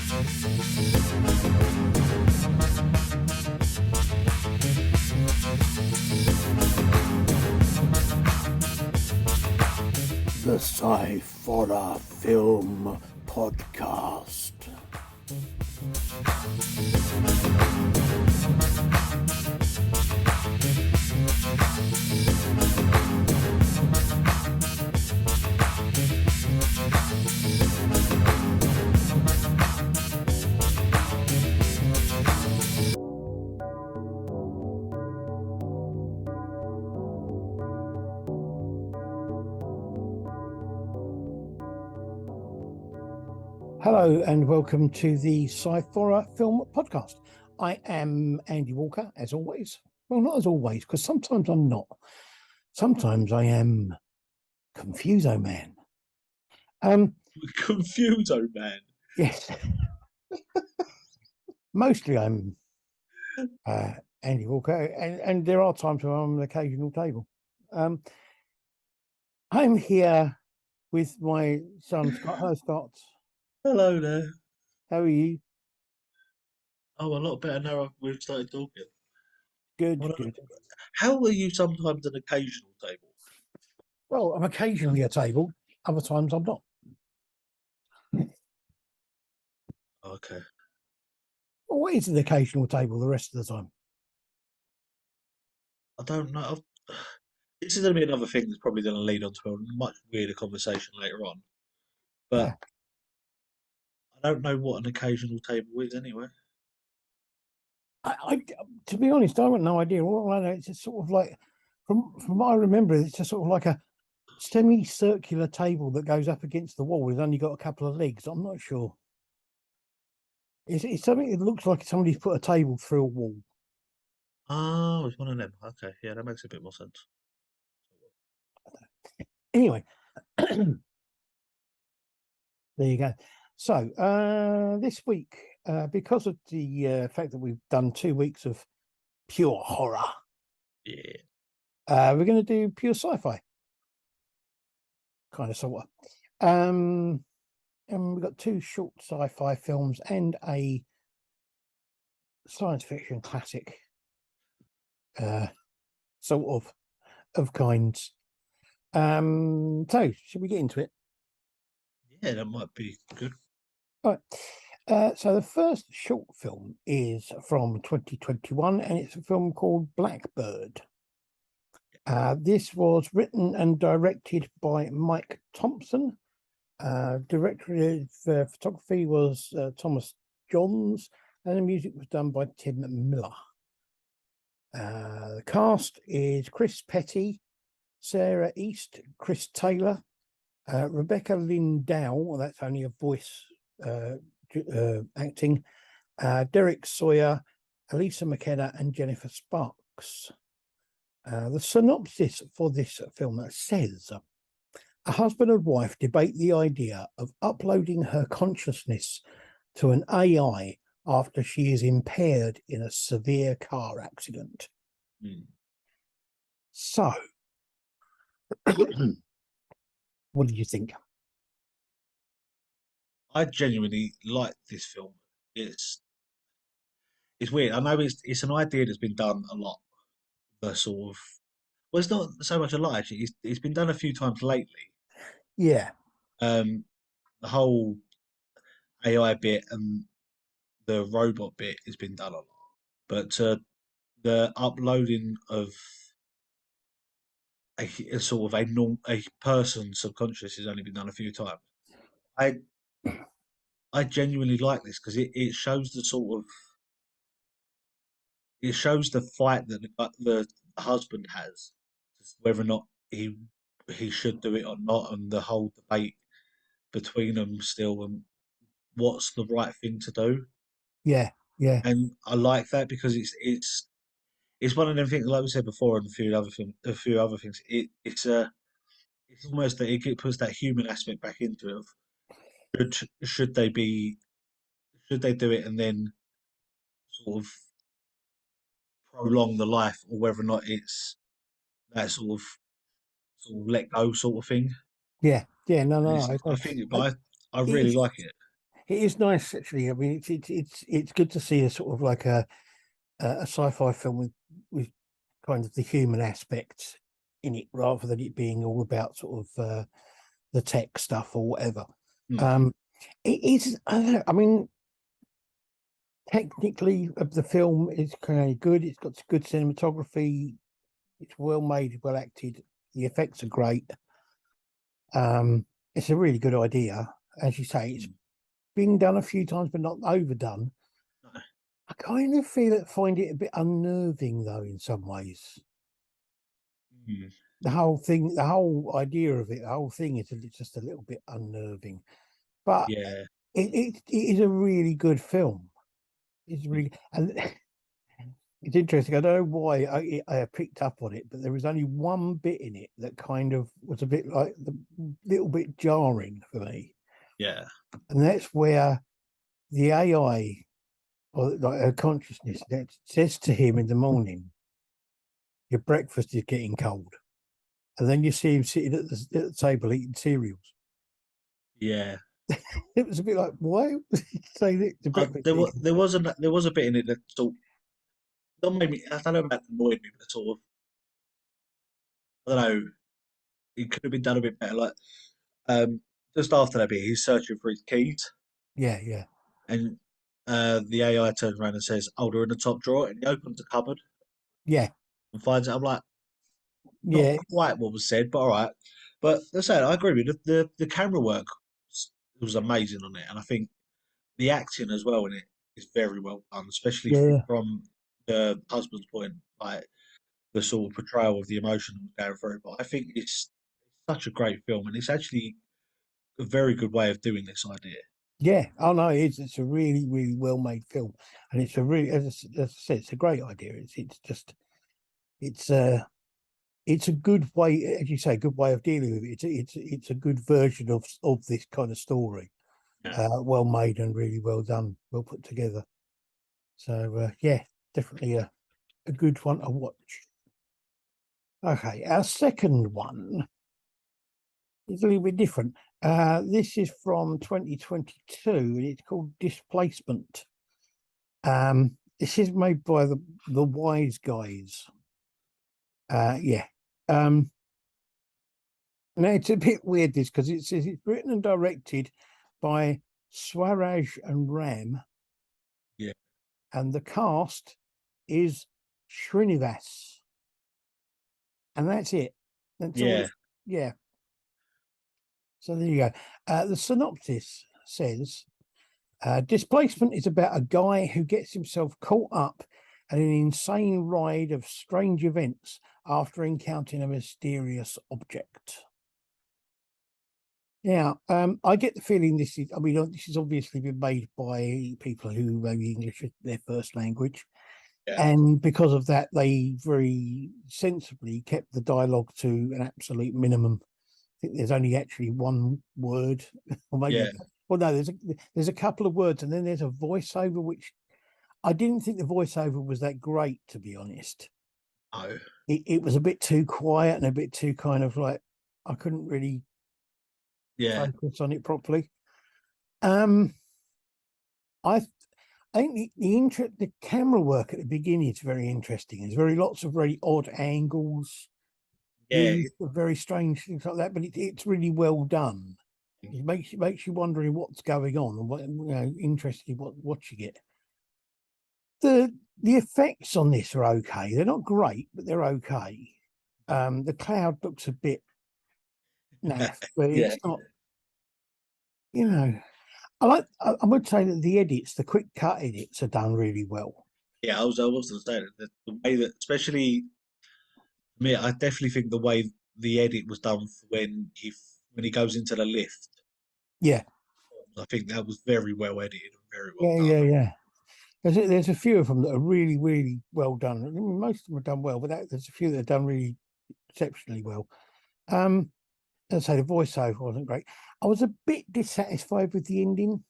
The Sci-Horror Film Podcast. Hello and welcome to the Sci-Horror Film Podcast. I am Andy Walker, as always. Well, not as always, because sometimes I'm not. Sometimes I am Confuso Man. Confuso Man. Yes. Mostly I'm Andy Walker, and there are times where I'm on an occasional table. I'm here with my son, Scott. Hello, Scott. Hello there. How are you? Oh, a lot better now we've started talking. Good. How are you sometimes an occasional table? Well, I'm occasionally a table. Other times I'm not. Okay. Well, what is an occasional table the rest of the time? I don't know. This is going to be another thing that's probably going to lead on to a much weirder conversation later on. But Yeah. I don't know what an occasional table is anyway. I to be honest, I have no idea. All I know, it's just sort of like, from what I remember, it's just sort of like a semicircular table that goes up against the wall. It's only got a couple of legs. I'm not sure. It's something that looks like somebody's put a table through a wall. Oh, it's one of them. Okay, yeah, that makes a bit more sense. Anyway, there you go. So this week, because of the fact that we've done 2 weeks of pure horror, yeah, we're going to do pure sci-fi, kind of sort of. And we've got 2 short sci-fi films and a science fiction classic, sort of kinds. So should we get into it? Yeah, that might be good. All right. So the first short film is from 2021, and it's a film called Blackbird. This was written and directed by Mike Thompson. Director of photography was Thomas Johns, and the music was done by Tim Miller. The cast is Chris Petty, Sarah East, Chris Taylor, Rebecca Lindau, that's only a voice acting, Derek Sawyer, Elisa McKenna, and Jennifer Sparks. The synopsis for this film says, a husband and wife debate the idea of uploading her consciousness to an AI after she is impaired in a severe car accident. So, what did you think? I genuinely like this film. It's weird. I know it's an idea that's been done a lot. The sort of, well, it's not so much a lot actually. It's been done a few times lately. Yeah. The whole AI bit and the robot bit has been done a lot, but the uploading of a sort of a person's subconscious has only been done a few times. I genuinely like this because it shows the sort of, it shows the fight that the husband has, whether or not he should do it or not, and the whole debate between them still, and what's the right thing to do. Yeah. And I like that because it's one of them things, like we said before, and a few other things. It's almost that it puts that human aspect back into it. Of should they do it and then sort of prolong the life, or whether or not it's that sort of let go sort of thing. Yeah. No. I think, but I really like it. It is nice, actually. I mean, it's good to see a sort of like a sci-fi film with kind of the human aspect in it, rather than it being all about sort of the tech stuff or whatever. Mm. Um, it is. I don't know, I mean, technically, the film is kind of good. It's got good cinematography. It's well made, well acted. The effects are great. It's a really good idea, as you say. It's Mm. been done a few times, but not overdone. No. I kind of find it a bit unnerving, though, in some ways. Mm. The whole thing, the whole idea of it, the whole thing is just a little bit unnerving. But Yeah. it is a really good film. It's Mm. really, and it's interesting. I don't know why I picked up on it, but there was only one bit in it that kind of was a bit like the little bit jarring for me, Yeah. and that's where the AI, or like her consciousness, that says to him in the morning, "Your breakfast is getting cold," and then you see him sitting at the table eating cereals. Yeah. It was a bit like, why say that the breakfast? There was a bit in it that sort of made me. I don't know about annoyed me, but sort of I don't know. It could have been done a bit better. Like um, just after that bit, he's searching for his keys, Yeah, yeah, and the AI turns around and says, "Oh, they're in the top drawer," and he opens the cupboard yeah, and finds it. I'm like, not yeah, quite what was said, but all right. But let's say I agree with you. The camera work was amazing on it, and I think the acting as well in it is very well done, especially yeah, from the husband's point, like the sort of portrayal of the emotion that was going through. But I think it's such a great film, and it's actually a very good way of doing this idea. yeah. Oh no, it is. It's a really, really well made film, and it's a really, as I said, it's a great idea. It's just, it's it's a good way, as you say, a good way of dealing with it. It's a good version of this kind of story. Yeah. Well made and really well done, well put together. So yeah, definitely a good one to watch. Okay, our second one is a little bit different. This is from 2022 and it's called Displacement. This is made by the Wise Guys. Yeah. Um, Now it's a bit weird this, because it says it's written and directed by Swaraj and Ram, Yeah. and the cast is Srinivas, and that's it. That's all. Yeah. Yeah. So there you go. The synopsis says Displacement is about a guy who gets himself caught up in an insane ride of strange events after encountering a mysterious object. Now, I get the feeling this is, I mean, this has obviously been made by people who maybe English is their first language. Yeah. And because of that, they very sensibly kept the dialogue to an absolute minimum. I think there's only actually one word, or maybe, Yeah. well, no, there's a couple of words, and then there's a voiceover, which I didn't think the voiceover was that great, to be honest. Oh. It was a bit too quiet and a bit too kind of like, I couldn't really Yeah. focus on it properly. Um, I I think the camera work at the beginning is very interesting. There's lots of very odd angles, Yeah. used for very strange things like that, but it's really well done. It makes you wondering what's going on and what, interesting what you get. The effects on this are okay. They're not great, but they're okay. The cloud looks a bit naff, but Yeah. it's not, you know. I would say that the edits, the quick cut edits, are done really well. Yeah. I was going to say that the way that, especially me, I definitely think the way the edit was done for when he goes into the lift, Yeah, I think that was very well edited and very well yeah, done. yeah, yeah. There's a few of them that are really, really well done. I mean, most of them are done well, but there's a few that are done really exceptionally well. Um, as I say, the voiceover wasn't great. I was a bit dissatisfied with the ending,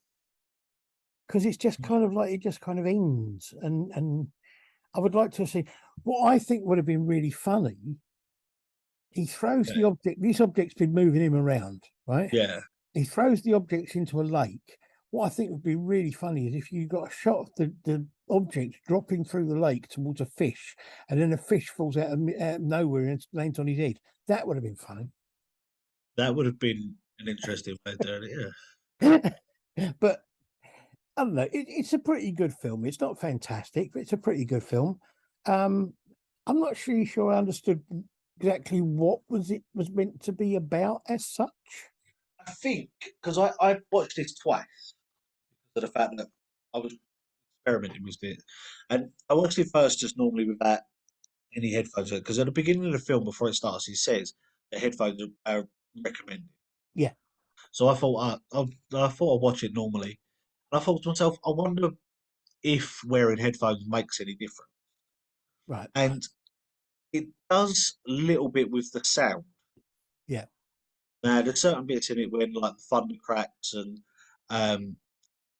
because it's just kind of like it just kind of ends, and I would like to see what I think would have been really funny. He throws Yeah. the object. This object's been moving him around, right? Yeah. He throws the objects into a lake. what I think would be really funny is if you got a shot of the object dropping through the lake towards a fish, and then a fish falls out of nowhere and lands on his head. That would have been funny. That would have been an interesting way of doing it. But I don't know. It's a pretty good film. It's not fantastic, but it's a pretty good film. Um, I'm not really sure I understood exactly what it was meant to be about as such. I think because I watched this twice for the fact that I was experimenting with it, and I watched it first just normally without any headphones because at the beginning of the film before it starts, he says the headphones are recommended. Yeah, So I thought I thought I'd watch it normally, and I thought to myself, I wonder if wearing headphones makes any difference, right. and it does a little bit with the sound. Yeah. Now there's certain bits in it when like the thunder cracks and um,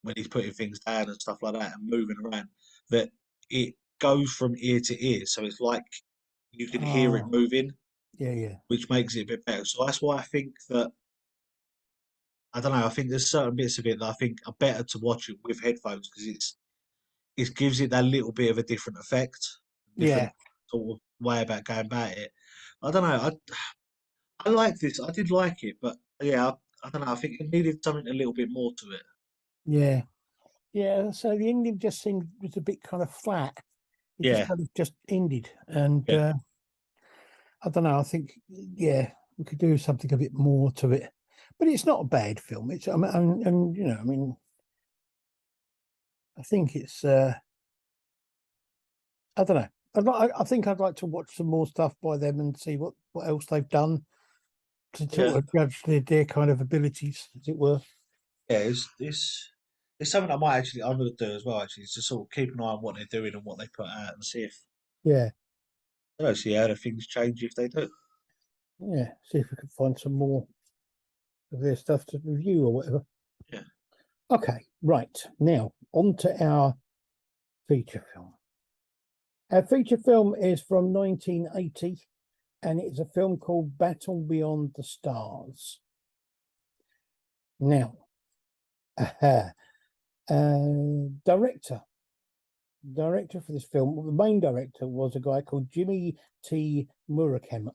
when he's putting things down and stuff like that and moving around, that it goes from ear to ear. So it's like you can hear it Oh, moving, yeah, yeah, which makes it a bit better. So that's why I think that I don't know. I think there's certain bits of it that I think are better to watch it with headphones because it gives it that little bit of a different effect, yeah, different sort of way about going about it. I don't know. I like this. I did like it, but yeah, I don't know. I think it needed something a little bit more to it. yeah, yeah. So the ending just seemed was a bit kind of flat. It just Yeah, kind of just ended, and yeah, I don't know. I think yeah, we could do something a bit more to it, but it's not a bad film. It's I mean, and you know, I mean, I think it's I don't know. I think I'd like to watch some more stuff by them and see what else they've done to yeah, sort of judge their kind of abilities, as it were. yeah. It's something I might actually I'm going to do as well. Actually, is to sort of keep an eye on what they're doing and what they put out and see if Yeah, I don't know, see how the things change if they do. yeah. See if we can find some more of their stuff to review or whatever. Yeah, Okay, right. Now on to our feature film. Our feature film is from 1980, and it's a film called Battle Beyond the Stars. Now, director for this film, the main director was a guy called Jimmy T. Murakami.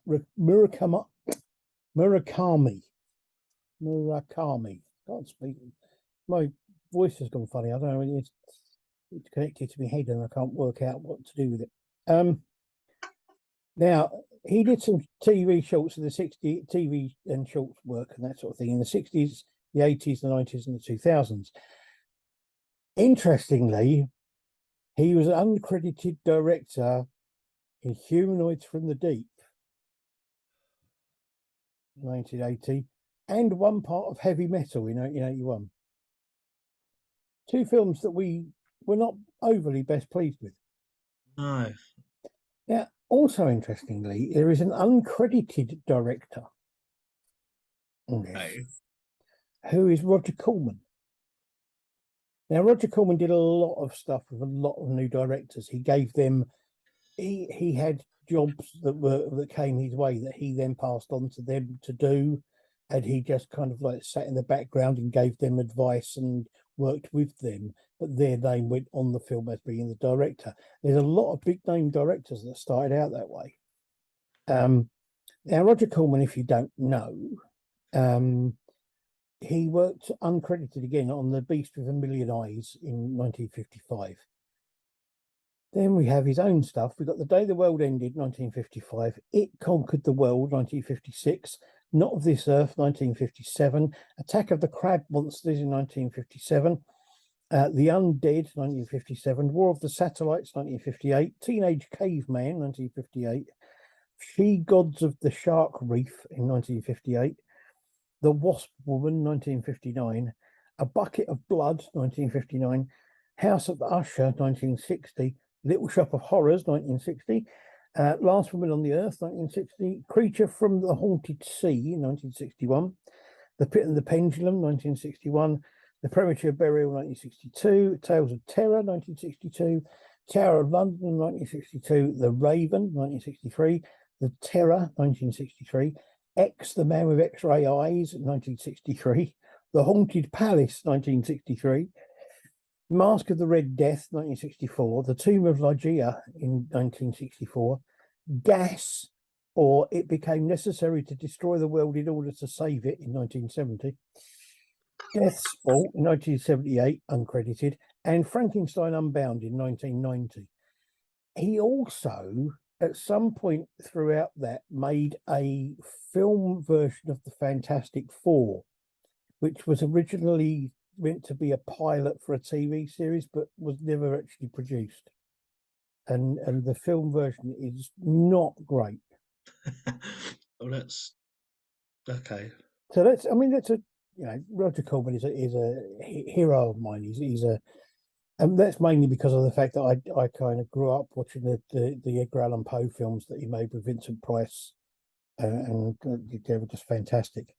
Can't speak. My voice has gone funny. I don't know. It's connected to my head, and I can't work out what to do with it. Now he did some TV shorts in the '60s, TV and shorts work and that sort of thing in the '60s, the '80s, the '90s, and the 2000s. Interestingly, he was an uncredited director in Humanoids from the Deep, 1980, and one part of Heavy Metal in 1981. Two films that we were not overly best pleased with. no, Now, also interestingly, there is an uncredited director on this okay, who is Roger Corman. Now, Roger Corman did a lot of stuff with a lot of new directors. He gave them he had jobs that came his way that he then passed on to them to do, and he just kind of like sat in the background and gave them advice and worked with them. But their name went on the film as being the director. There's a lot of big name directors that started out that way. Now Roger Corman, if you don't know, um, he worked uncredited again on The Beast with a Million Eyes in 1955. Then we have his own stuff. We've got The Day the World Ended, 1955. It Conquered the World, 1956. Not of This Earth, 1957. Attack of the Crab Monsters in 1957. The Undead, 1957. War of the Satellites, 1958. Teenage Caveman, 1958. She Gods of the Shark Reef in 1958. The Wasp Woman, 1959. A Bucket of Blood, 1959. House of Usher, 1960. Little Shop of Horrors, 1960. Last Woman on the Earth, 1960. Creature from the Haunted Sea, 1961. The Pit and the Pendulum, 1961. The Premature Burial, 1962. Tales of Terror, 1962. Tower of London, 1962. The Raven, 1963. The Terror, 1963. X, The Man with X-Ray Eyes, 1963. The Haunted Palace, 1963. Mask of the Red Death, 1964. The Tomb of Ligeia in 1964. Gas, or It Became Necessary to Destroy the World in Order to Save It in 1970. Death's Fault in 1978, uncredited. And Frankenstein Unbound in 1990. He also, at some point throughout that, made a film version of the Fantastic Four, which was originally meant to be a pilot for a TV series, but was never actually produced. And the film version is not great. Oh, that's okay. So that's Roger Corman is a hero of mine. He's a And that's mainly because of the fact that I kind of grew up watching the Edgar Allan Poe films that he made with Vincent Price, and they were just fantastic.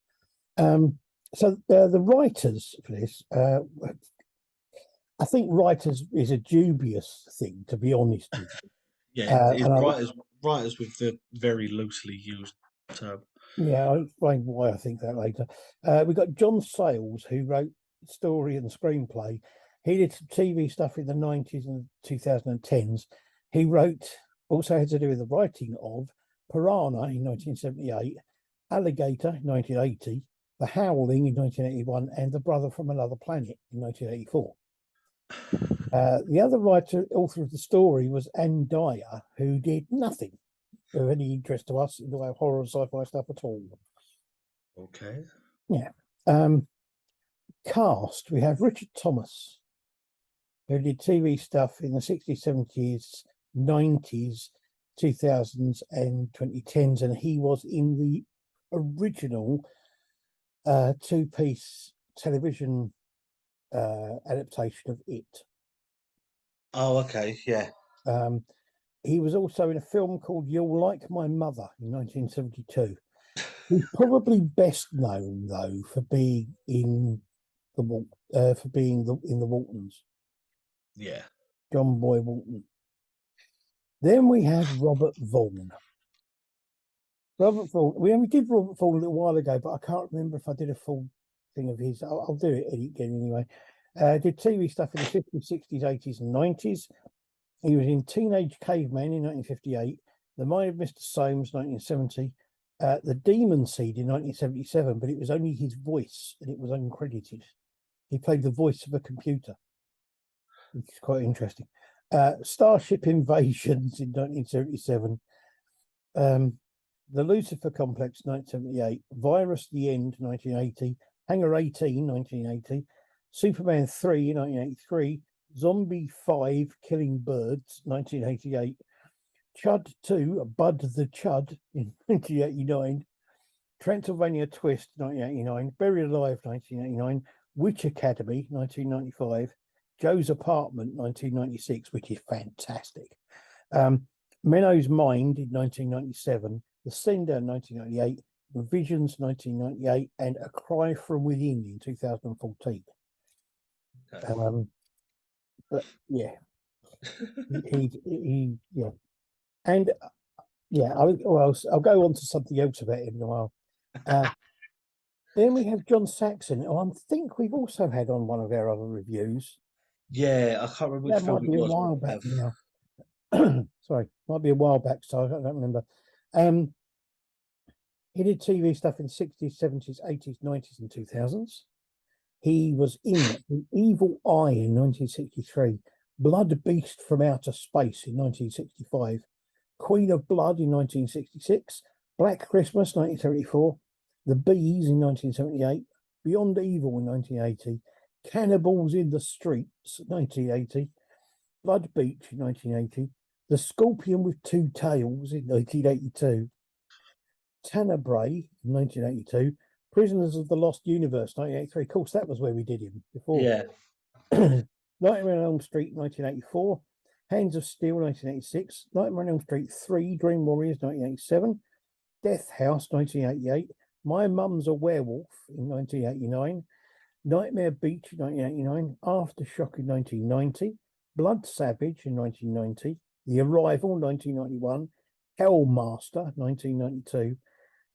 So the writers for this, I think writers is a dubious thing, to be honest with you. Yeah, it's And writers with the very loosely used term. I'll explain why I think that later. We've got John Sayles, who wrote story and screenplay. He did some TV stuff in the 90s and 2010s. He also had to do with the writing of Piranha in 1978, Alligator in 1980, The Howling in 1981, and The Brother from Another Planet in 1984. The other author of the story was Anne Dyer, who did nothing of any interest to us in the way of horror and sci-fi stuff at all. Okay. Yeah. Cast, we have Richard Thomas, who did TV stuff in the 60s, 70s, 90s, 2000s, and 2010s, and he was in the original two-piece television adaptation of It. Oh, okay. Yeah. He was also in a film called You'll Like My Mother in 1972. He's probably best known though for being in the in the Waltons. Yeah. John Boy Walton. Then we have Robert Vaughn. Robert Vaughn. We did Robert Vaughn a little while ago, but I can't remember if I did a full thing of his. I'll do it again anyway. Did TV stuff in the 50s, 60s, 80s, and 90s. He was in Teenage Caveman in 1958, The Mind of Mr. Soames, 1970, The Demon Seed in 1977, but it was only his voice and it was uncredited. He played the voice of a computer, which is quite interesting. Starship Invasions in 1977, The Lucifer Complex, 1978, Virus the End, 1980, Hangar 18, 1980, Superman 3, 1983, Zombie 5, Killing Birds, 1988, Chud 2, Bud the Chud in 1989, Transylvania Twist, 1989, Buried Alive, 1989, Witch Academy, 1995, Joe's Apartment, 1996, which is fantastic. Menno's Mind in 1997, The Sender, 1998, Visions, 1998, and A Cry from Within in 2014. Okay. But yeah, he yeah, and yeah, I'll go on to something else about him in a while. Then we have John Saxon, who I think we've also had on one of our other reviews. Yeah, I can't remember which That film might it be a was, but while we back have. now. Sorry, might be a while back, so I don't remember. He did TV stuff in the 60s, 70s, 80s, 90s, and 2000s. He was in The Evil Eye in 1963, Blood Beast from Outer Space in 1965, Queen of Blood in 1966, Black Christmas 1974, The Bees in 1978, Beyond Evil in 1980, Cannibals in the Streets 1980, Blood Beach in 1980, The Scorpion with Two Tails in 1982, Tenebrae in 1982, Prisoners of the Lost Universe 1983. Of course, that was where we did him before. Yeah. Nightmare on Elm Street 1984, Hands of Steel 1986, Nightmare on Elm Street 3, Dream Warriors 1987, Death House 1988, My Mum's a Werewolf in 1989, Nightmare Beach in 1989, Aftershock in 1990, Blood Savage in 1990, The Arrival 1991, Hellmaster 1992,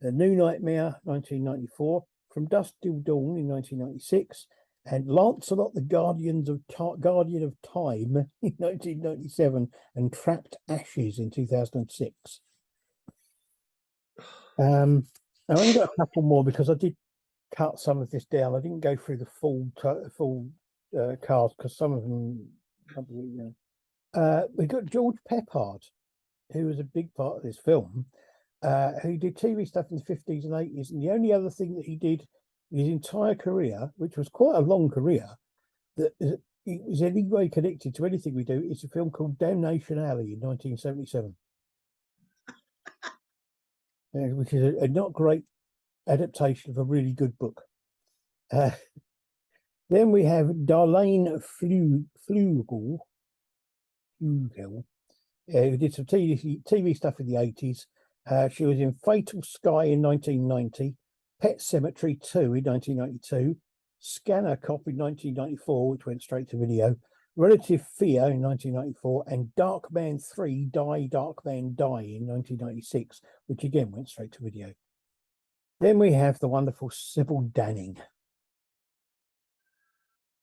The New Nightmare 1994, From Dusk Till Dawn in 1996, and Lancelot, the Guardian of Time in 1997, and Trapped Ashes in 2006. I've only got a couple more because I did cut some of this down. I didn't go through the full cast because some of them. We got George Peppard, who was a big part of this film, who did TV stuff in the 50s and 80s. And the only other thing that he did in his entire career, which was quite a long career, that is any way connected to anything we do, is a film called Damnation Alley in 1977, which is a not great adaptation of a really good book. Then we have Darlene Flugel, who did some TV stuff in the 80s. She was in Fatal Sky in 1990, Pet Cemetery 2 in 1992, Scanner Cop in 1994, which went straight to video, Relative Fear in 1994, and Darkman 3 Die, Darkman Die in 1996, which again went straight to video. Then we have the wonderful Sybil Danning.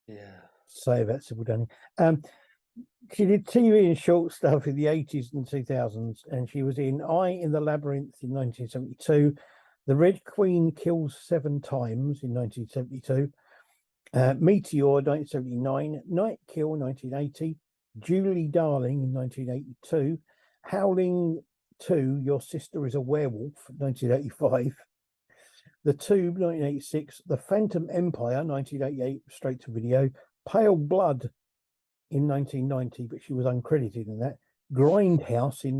Yeah. Say about Sybil Danning. She did TV and short stuff in the 80s and 2000s, and she was in Eye in the Labyrinth in 1972, The Red Queen Kills 7 Times in 1972, Meteor 1979, Night Kill 1980, Julie Darling in 1982, Howling 2, Your Sister is a Werewolf 1985, The Tube 1986, The Phantom Empire 1988, straight to video, Pale Blood in 1990, but she was uncredited in that. Grindhouse in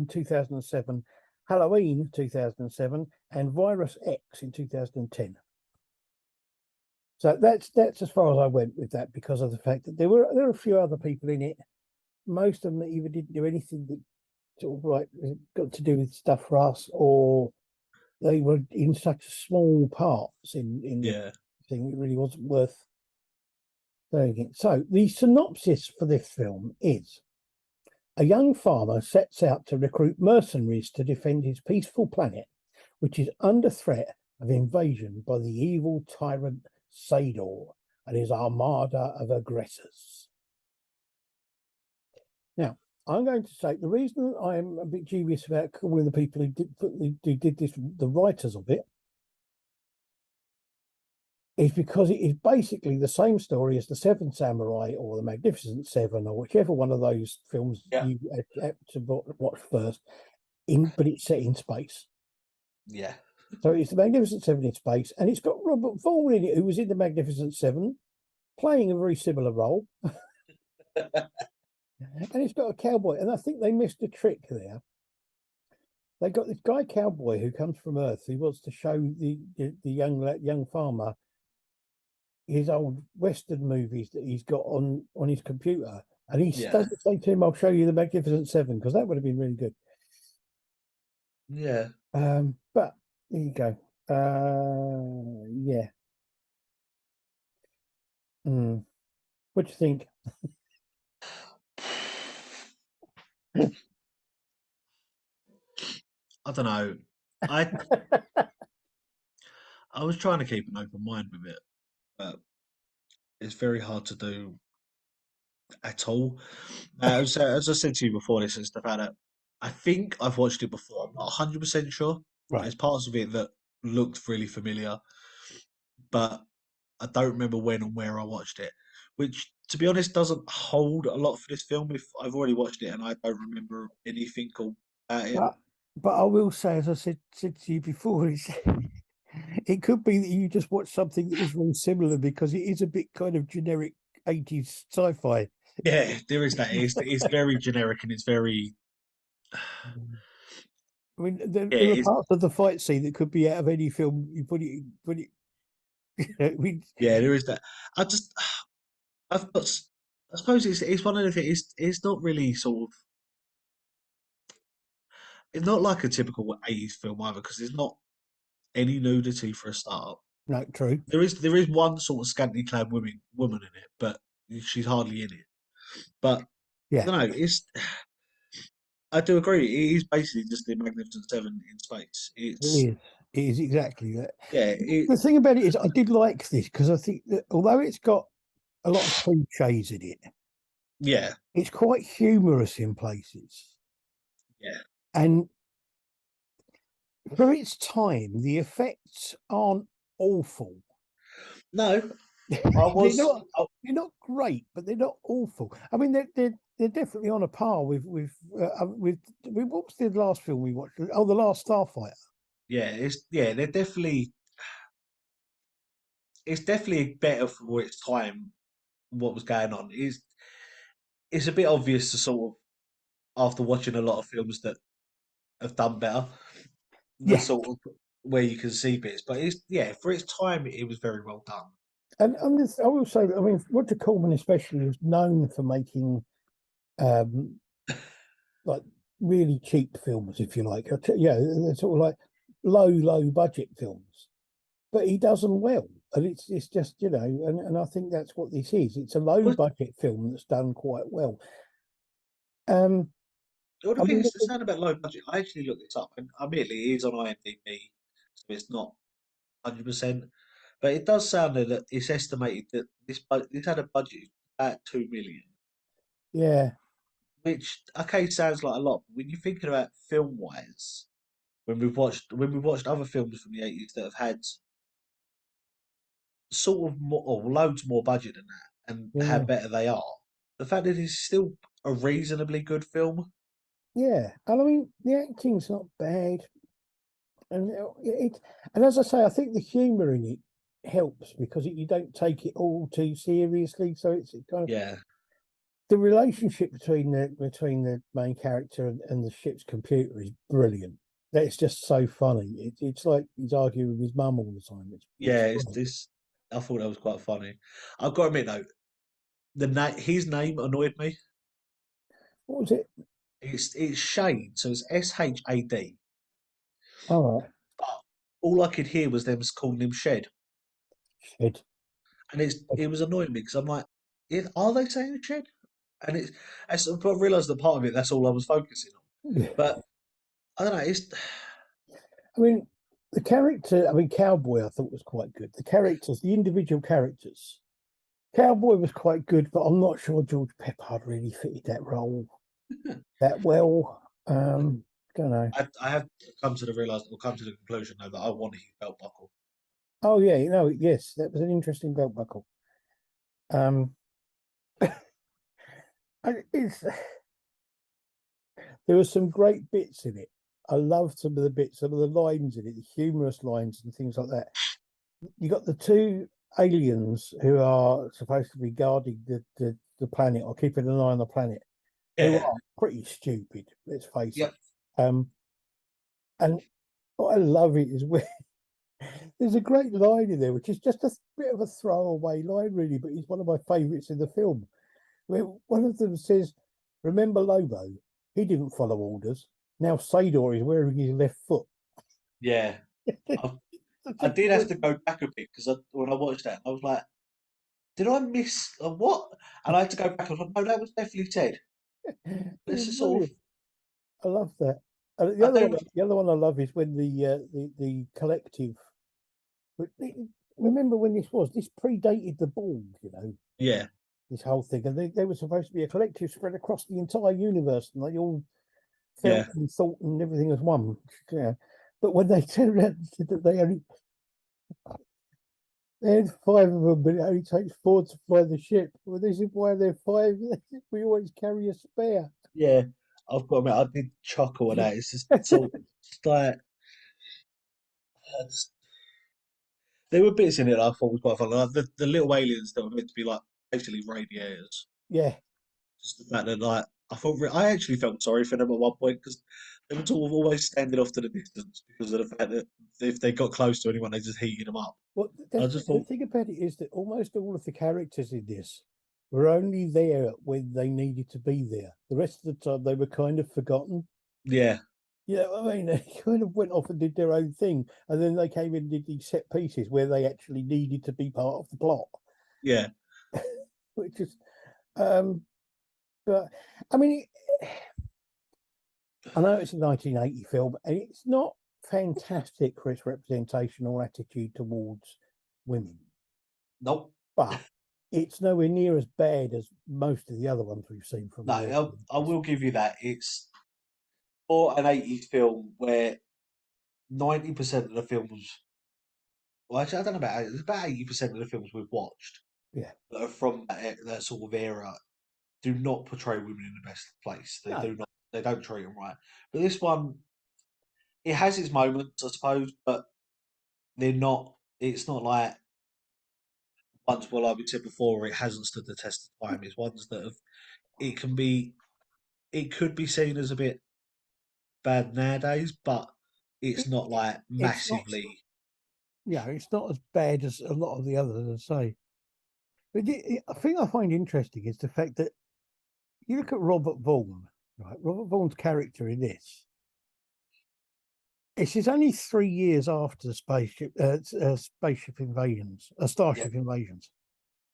2007, Halloween 2007, and Virus X in 2010. So that's as far as I went with that, because of the fact that there were a few other people in it. Most of them either didn't do anything that sort of like got to do with stuff for us, or they were in such small parts in the thing. It really wasn't worth. So the synopsis for this film is: a young farmer sets out to recruit mercenaries to defend his peaceful planet, which is under threat of invasion by the evil tyrant Sador and his armada of aggressors. Now, I'm going to say the reason I'm a bit dubious about calling the people who did this the writers of it is because it is basically the same story as The Seven Samurai or The Magnificent Seven, or whichever one of those films you had to watch first, but it's set in space. Yeah. So it's The Magnificent Seven in space, and it's got Robert Vaughn in it, who was in The Magnificent Seven, playing a very similar role. And it's got a cowboy, and I think they missed a trick there. They got this guy cowboy who comes from Earth, who wants to show the young farmer his old Western movies that he's got on his computer, and he doesn't say to him, "I'll show you The Magnificent Seven," because that would have been really good. Yeah. But there you go. Yeah. What do you think? I don't know. I I was trying to keep an open mind with it, but it's very hard to do at all. As I said to you before, this is the fact that I think I've watched it before. I'm not 100% sure. Right. There's parts of it that looked really familiar, but I don't remember when and where I watched it, which, to be honest, doesn't hold a lot for this film if I've already watched it and I don't remember anything about it. But I will say, as I said to you before, it could be that you just watched something that was very similar, because it is a bit kind of generic 80s sci-fi. Yeah, there is that. It's very generic and it's very. I mean, Yeah, there are parts of the fight scene that could be out of any film. You put it. yeah, there is that. I just, I've got. I suppose it's one of the things. It's not really sort of. It's not like a typical 80s film either, because there's not any nudity for a start. No, true. There is one sort of scantily clad woman in it, but she's hardly in it. But I Yeah, don't know. I do agree. It is basically just the Magnificent Seven in space. it is. It is exactly that. Yeah, The thing about it is, I did like this because I think that although it's got a lot of cliches in it, yeah, it's quite humorous in places. yeah. And for its time, the effects aren't awful. No, I they're was. not they're not great, but they're not awful. I mean, they're definitely on a par with what was the last film we watched? Oh, the last Starfighter. Yeah, they're definitely. It's definitely better for its time. What was going on it's a bit obvious to sort of after watching a lot of films that have done better. The Yeah, sort of where you can see bits, but it's yeah for its time it was very well done. and I will say, I mean, Roger Corman especially was known for making um like really cheap films, if you like. Yeah, they're sort of like low budget films, but he does them well. And it's just, and I think that's what this is. It's a low Well, budget film that's done quite well. Um, well, I the thing mean, is, to sound about low budget, I actually looked it up, and admittedly, it is on IMDb, so it's not 100%. But it does sound that it's estimated that this had a budget of about 2 million, yeah, which okay sounds like a lot. But when you're thinking about film wise, when we've watched other films from the 80s that have had sort of more or loads more budget than that, and how yeah, better they are, the fact that it's still a reasonably good film. yeah. And I mean, the acting's not bad, and and as I say, I think the humour in it helps because you don't take it all too seriously. So it's kind of Yeah, the relationship between the main character and the ship's computer is brilliant. That's just so funny. It's like he's arguing with his mum all the time. It's yeah, it's funny. this. I thought that was quite funny. I've got to admit though, his name annoyed me. What was it? It's Shade, so it's Shad. All right, But all I could hear was them calling him Shed, shit. and it was annoying me because I'm like, are they saying Shed? And but I realised that part of it that's all I was focusing on. But I don't know. It's I mean, the character. I mean, Cowboy. I thought was quite good. The characters, the individual characters. Cowboy was quite good, but I'm not sure George Peppard really fitted that role that well. Don't know. I have come to the realize or come to the conclusion though that I want his belt buckle. Oh yeah, yes, that was an interesting belt buckle. Um, it's there were some great bits in it. I loved some of the bits, some of the lines in it, the humorous lines and things like that. You got the two aliens who are supposed to be guarding the planet or keeping an eye on the planet, who Yeah. are pretty stupid. Let's face it. Yep. Um, and what I love it is where there's a great line in there, which is just a bit of a throwaway line, really, but it's one of my favourites in the film. Where one of them says, "Remember Lobo? He didn't follow orders. Now Sador is wearing his left foot." Yeah. I, Such I a did have great, to go back a bit because when I watched that, I was like, did I miss what? And I had to go back. I was like, no, that was definitely Ted. This it's is sort of. brilliant. I love that. And I do. the other one I love is when the collective. But remember when this was? This predated the Borg, Yeah. this whole thing, and they were supposed to be a collective spread across the entire universe, and they all felt Yeah. and thought and everything as one. Yeah. But when they turned around and said that they had five of them, but it only takes four to fly the ship. Well, they said, why are there five? We always carry a spare. Yeah. I've got to admit, I did chuckle at that. It's just so. It's like. There were bits in it I thought was quite fun. Like the little aliens that were meant to be like basically radiators. Yeah. Just the fact that like I actually felt sorry for them at one point because they were sort of always standing off to the distance because of the fact that if they got close to anyone, they just heated them up. Well, I that's just the thought, thing about it is that almost all of the characters in this were only there when they needed to be there. The rest of the time, they were kind of forgotten. yeah, I mean, they kind of went off and did their own thing, and then they came in and did these set pieces where they actually needed to be part of the plot, yeah, which is, um, but I mean, I know it's a 1980 film, and it's not fantastic for its representation or attitude towards women, Nope. but it's nowhere near as bad as most of the other ones we've seen from the early No, I 80s. will give you that. It's for an 80s film where 90% of the films, well, actually, I don't know it's about 80% of the films we've watched Yeah. that are from that sort of era do not portray women in the best place. They No, do not. They don't treat them right. But this one, it has its moments, I suppose, but they're not. It's not like ones. Well, like we said before, it hasn't stood the test of time. It's ones that have. It can be. It could be seen as a bit bad nowadays, but it's it, not like it's not. massively. It's not as bad as a lot of the others, as I say. But the thing I find interesting is the fact that you look at Robert Vaughn, right? Robert Vaughn's character in this. It's only 3 years after the spaceship invasions, Yeah, starship invasions.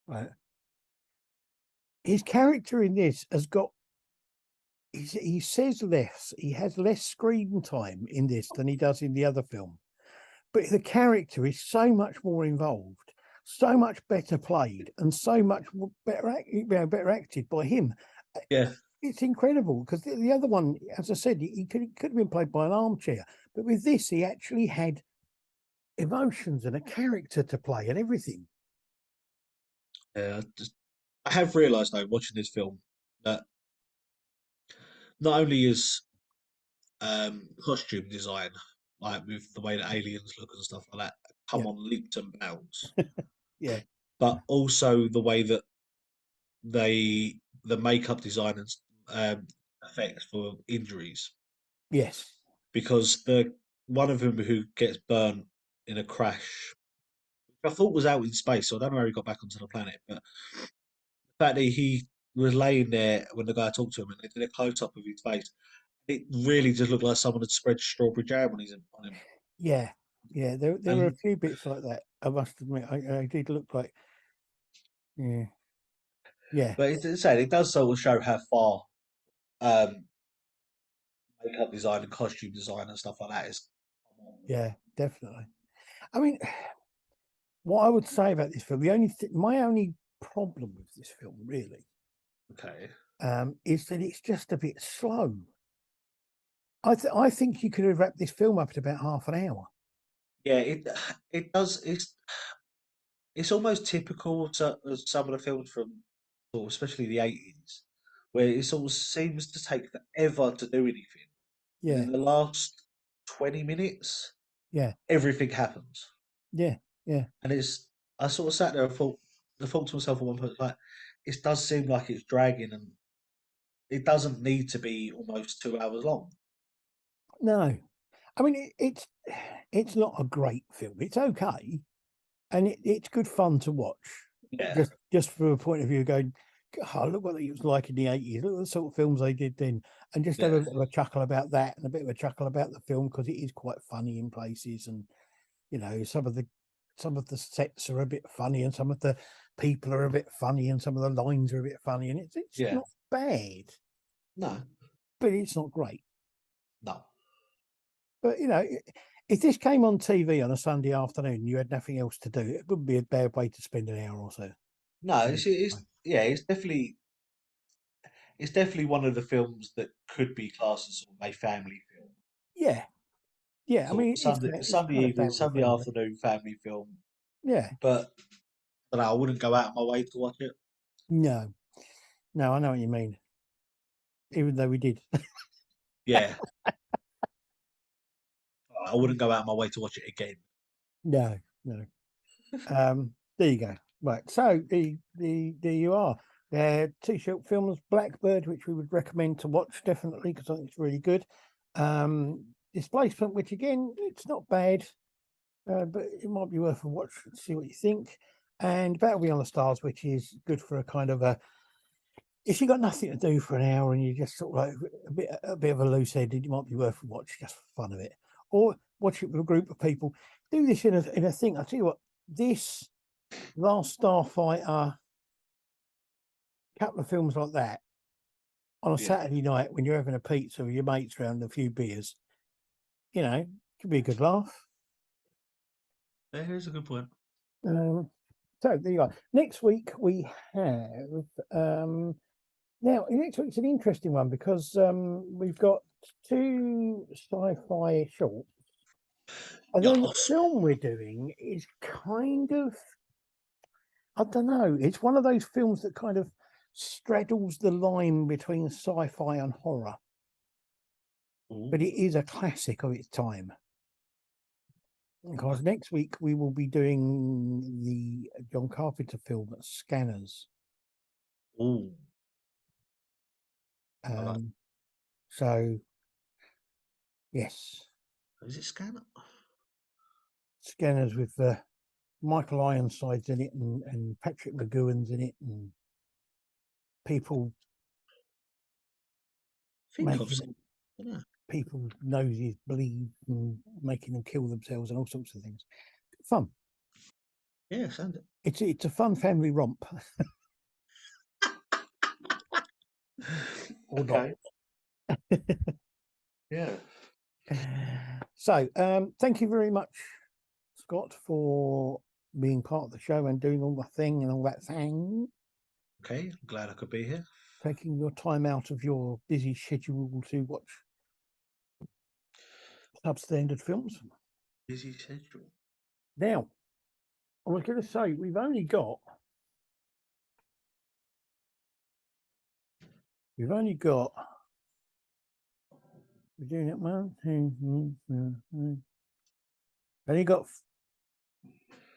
Right. His character in this has got. He says less. He has less screen time in this than he does in the other film. But the character is so much more involved, so much better played, and so much better acted by him. yeah, It's incredible because the other one, as I said, he could have been played by an armchair, but with this, he actually had emotions and a character to play and everything. yeah. I have realised though, watching this film, that not only is costume design, like with the way that aliens look and stuff like that, Yeah, come on leaps and bounds, yeah, but also the way that the makeup design and effects for injuries, yes, because the one of them who gets burnt in a crash, which I thought was out in space, so I don't know how he got back onto the planet, but the fact that he was laying there when the guy talked to him and they did a close up of his face, it really just looked like someone had spread strawberry jam on him. yeah, yeah. There were a And few bits like that. I must admit, I did look like, yeah, yeah, but it does sort of show how far um, makeup design and costume design and stuff like that is. yeah, definitely. I mean, what I would say about this film, my only problem with this film really, Okay. is that it's just a bit slow. I think you could have wrapped this film up in about half an hour. Yeah, it does. It's almost typical of some of the films from, or especially the 80s, where it sort of seems to take forever to do anything, and Yeah, in the last 20 minutes, yeah, everything happens. yeah, yeah. And I sort of sat there and I thought to myself at one point, like, it does seem like it's dragging, and it doesn't need to be almost 2 hours long. No, I mean it's not a great film. It's okay, and it's good fun to watch. Yeah, Just from a point of view, going, oh, look what it was like in the 80s. Look at the sort of films they did then, and just have yeah, a bit of a chuckle about that, and a bit of a chuckle about the film because it is quite funny in places, and some of the sets are a bit funny, and some of the people are a bit funny, and some of the lines are a bit funny, and it's yeah. not bad, No, but it's not great. no, But if this came on TV on a Sunday afternoon, and you had nothing else to do, it wouldn't be a bad way to spend an hour or so. no. Mm. It's yeah. It's definitely one of the films that could be classed as sort of a family film. Yeah, yeah. I Sort mean, of Sunday it's kind of evening, family Sunday friendly. afternoon family film. Yeah. But I don't know, I wouldn't go out of my way to watch it. No, no, I know what you mean. Even though we did. Yeah, I wouldn't go out of my way to watch it again. No, no. There you go. Right. So there you are. Two short films, Blackbird, which we would recommend to watch definitely because I think it's really good. Displacement, which again, it's not bad, but it might be worth a watch to see what you think. And Battle Beyond the Stars, which is good for a kind of if you got nothing to do for an hour and you just sort of like a bit of a loose head, it might be worth a watch just for fun of it. Or watch it with a group of people. Do this in a thing. I tell you what, this Last Starfighter, couple of films like that on a Yeah, Saturday night when you're having a pizza with your mates around a few beers, you know, Could be a good laugh. Here's a good point. So there you go. Next week we have now next week's an interesting one because we've got 2 sci-fi shorts, and then the Yes. film we're doing is kind of, I don't know, it's one of those films that kind of straddles the line between sci-fi and horror, but it is a classic of its time. Because next week we will be doing the John Carpenter film Scanners. Ooh. like So yes, Is it Scanner? Scanners with Michael Ironside's in it and Patrick McGowan's in it and people making people's noses bleed and making them kill themselves and all sorts of things. Fun. Yeah, send it. It's a fun family romp. Or Okay. not. Yeah. So thank you very much, Scott, for being part of the show and doing all the thing and all that thing. Okay, I'm glad I could be here. Taking your time out of your busy schedule to watch substandard films. Busy schedule. Now, I was going to say, we've only got we're doing it 1, 2, 3. Only got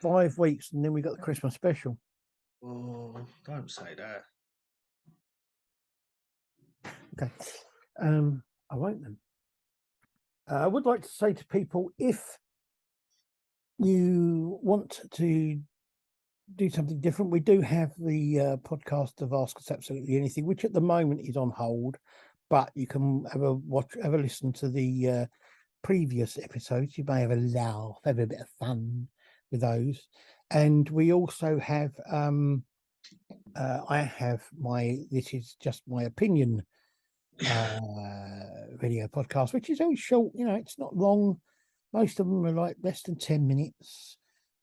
5 weeks, and then we got the Christmas special. Oh, don't say that. Okay, I won't then. I would like to say to people, if you want to do something different, we do have the podcast of Ask Us Absolutely Anything, which at the moment is on hold, but you can have a listen to the previous episodes. You may have a laugh, have a bit of fun with those. And we also have I have this is just my opinion video podcast, which is very short. It's not long. Most of them are like less than 10 minutes.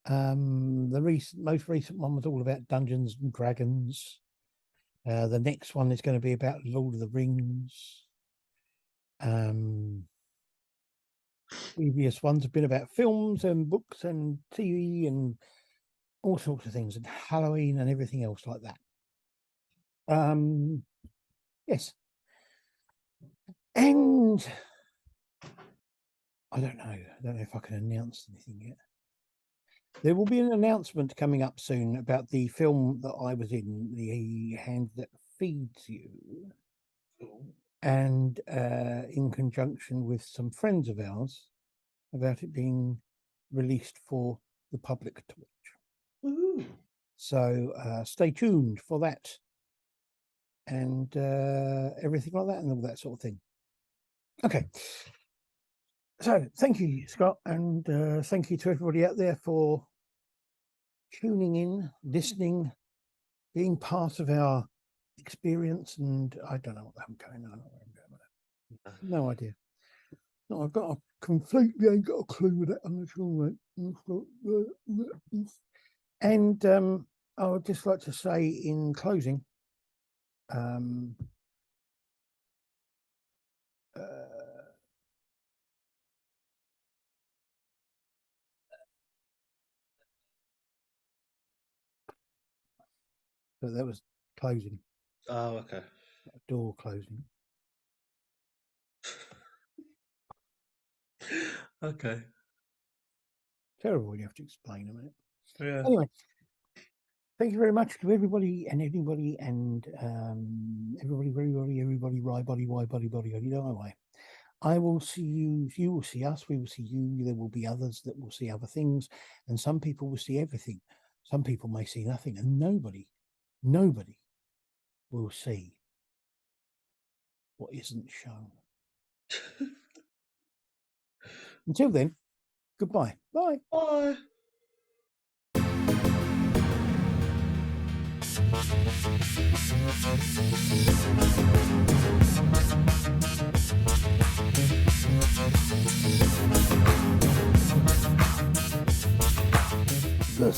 The most recent one was all about Dungeons and Dragons. The next one is going to be about Lord of the Rings. Previous ones have been about films and books and TV and all sorts of things, and Halloween and everything else like that. Yes. And I don't know if I can announce anything yet. There will be an announcement coming up soon about the film that I was in, The Hand That Feeds You, and in conjunction with some friends of ours, about it being released for the public to watch. Ooh. So stay tuned for that, and everything like that and all that sort of thing. Okay. So thank you, Scott, and thank you to everybody out there for tuning in, listening, being part of our experience. And I don't know what I'm going on. No idea. No, I've got completely ain't got a clue with that. I'm not sure. And I would just like to say in closing, so that was closing. Oh, okay. Door closing. Okay. Terrible when you have to explain a minute. Yeah. Anyway, thank you very much to everybody and everybody, why. I will see you. You will see us. We will see you. There will be others that will see other things, and some people will see everything. Some people may see nothing, and nobody will see what isn't shown. Until then, goodbye. Bye. Bye.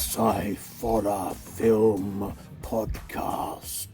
Sci-Horror Film Podcast.